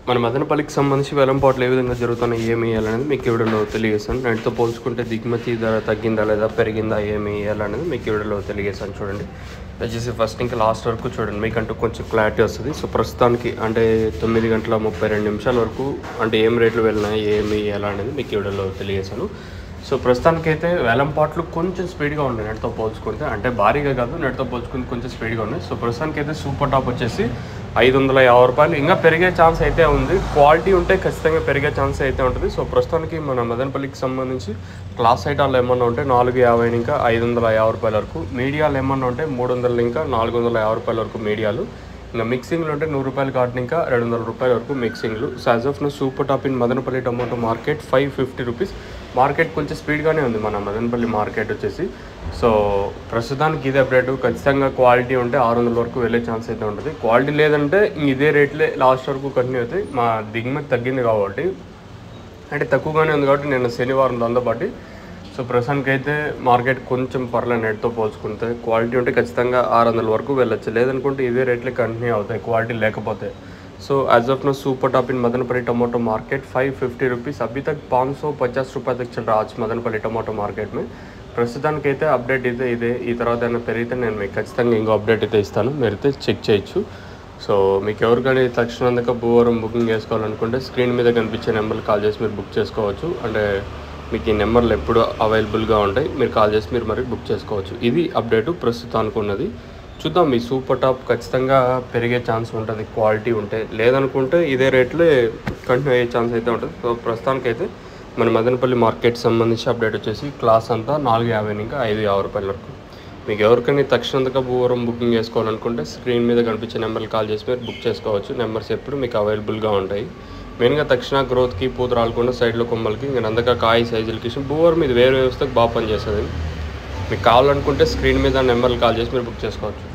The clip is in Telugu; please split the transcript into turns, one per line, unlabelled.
మన మదనపల్లికి సంబంధించి వేలంపాట్లు ఏ విధంగా జరుగుతున్నాయి, ఏమి వేయాలనేది మీకు ఈ వీడియోలో తెలియజేస్తాను. నేటితో పోల్చుకుంటే దిగుమతి ధర తగ్గిందా లేదా పెరిగిందా, ఏమి వేయాలనేది మీకు ఈ వీడియోలో తెలియజేస్తాను. చూడండి, దయచేసి ఫస్ట్ ఇంకా లాస్ట్ వరకు చూడండి, మీకంటూ కొంచెం క్లారిటీ వస్తుంది. సో ప్రస్తుతానికి అంటే 9:32 వరకు అంటే ఏం రేట్లు వెళ్ళినాయి, ఏమి వేయాలనేది మీకు ఈ వీడియోలో తెలియజేశాను. సో ప్రస్తుతానికైతే వేలంపాట్లు కొంచెం స్పీడ్గా ఉన్నాయి నెట్తో పోల్చుకుంటే, అంటే భారీగా కాదు, నెట్తో పోల్చుకుంటే కొంచెం స్పీడ్గా ఉన్నాయి. సో ప్రస్తుతానికైతే సూపర్ టాప్ వచ్చేసి 550 రూపాయలు. ఇంకా పెరిగే ఛాన్స్ అయితే ఉంది, క్వాలిటీ ఉంటే ఖచ్చితంగా పెరిగే ఛాన్స్ అయితే ఉంటుంది. సో ప్రస్తుతానికి మన మదనపల్లికి సంబంధించి క్లాస్ ఐటాలు ఏమన్నా ఉంటే 450 ఇంకా 550 రూపాయల వరకు, మీడియాలు ఏమన్నా ఉంటే 300 ఇంకా 450 రూపాయల వరకు మీడియాలు, ఇంకా మిక్సింగ్లు ఉంటే 100 రూపాయలు కాటన్ ఇంకా 200 రూపాయల వరకు మిక్సింగ్లు. So as of now super top in Madanapalle tomato market 550 rupees. Market కొంచెం స్పీడ్గానే ఉంది మన మదనపల్లి మార్కెట్ వచ్చేసి. సో ప్రస్తుతానికి ఇదే అప్డేట్. ఖచ్చితంగా క్వాలిటీ ఉంటే 600 వరకు వెళ్ళే ఛాన్స్ అయితే ఉంటుంది, క్వాలిటీ లేదంటే ఇదే రేట్లే లాస్ట్ వరకు కంటిన్యూ అవుతాయి. మా దిగుమతి తగ్గింది కాబట్టి, అంటే తక్కువగానే ఉంది కాబట్టి నిన్న శనివారం దాంతోపాటు. సో ప్రస్తుతానికి అయితే మార్కెట్ కొంచెం పర్లే నెట్తో పోల్చుకుంటే, క్వాలిటీ ఉంటే ఖచ్చితంగా 600 వరకు వెళ్ళొచ్చు, లేదనుకుంటే ఇదే రేట్లే కంటిన్యూ అవుతాయి క్వాలిటీ లేకపోతే. So as of now super top in Madanapalle tomato market 550 rupees. अभी तक 550 रुपये तक चल रहा आज मदनपल्ली टमाटो मार्केट में. ప్రస్తుతానికైతే అప్డేట్ ఇదే. ఈ తర్వాత ఏమైనా పెరిగితే నేను మీకు ఖచ్చితంగా ఇంకో అప్డేట్ అయితే ఇస్తాను, మీరైతే చెక్ చేయొచ్చు. సో మీకు ఎవరికైనా తక్షణంగా భూవరం బుకింగ్ చేసుకోవాలనుకుంటే స్క్రీన్ మీద కనిపించే నెంబర్కి కాల్ చేసి మీరు బుక్ చేసుకోవచ్చు. అంటే మీకు ఈ నెంబర్లు ఎప్పుడు అవైలబుల్గా ఉంటాయి, మీరు కాల్ చేసి మీరు మరి బుక్ చేసుకోవచ్చు. ఇది అప్డేటు ప్రస్తుతానికి ఉన్నది. చూద్దాం, మీ సూపర్ టాప్ ఖచ్చితంగా పెరిగే ఛాన్స్ ఉంటుంది క్వాలిటీ ఉంటే, లేదనుకుంటే ఇదే రేట్లే కంటిన్యూ అయ్యే ఛాన్స్ అయితే ఉంటుంది. సో ప్రస్తుతానికైతే మన మదనపల్లి మార్కెట్ సంబంధించి అప్డేట్ వచ్చేసి క్లాస్ అంతా 450 ఇంకా 550 రూపాయల వరకు. మీకు ఎవరికైనా తక్షణంగా భూవరం బుకింగ్ చేసుకోవాలనుకుంటే స్క్రీన్ మీద కనిపించే నెంబర్కి కాల్ చేసి మీరు బుక్ చేసుకోవచ్చు. నెంబర్స్ ఎప్పుడు మీకు అవైలబుల్గా ఉంటాయి. మెయిన్గా తక్షణ గ్రోత్కి, పూత రాలకుండా సైడ్లో కొమ్మలకి, ఇంకా నందక కాయ సైజులకి భూవరం ఇది వేరే వ్యవస్థకు బాగా పనిచేస్తుంది. మీకు కావాలనుకుంటే స్క్రీన్ మీద నెంబర్లు కాల్ చేసి మీరు బుక్ చేసుకోవచ్చు.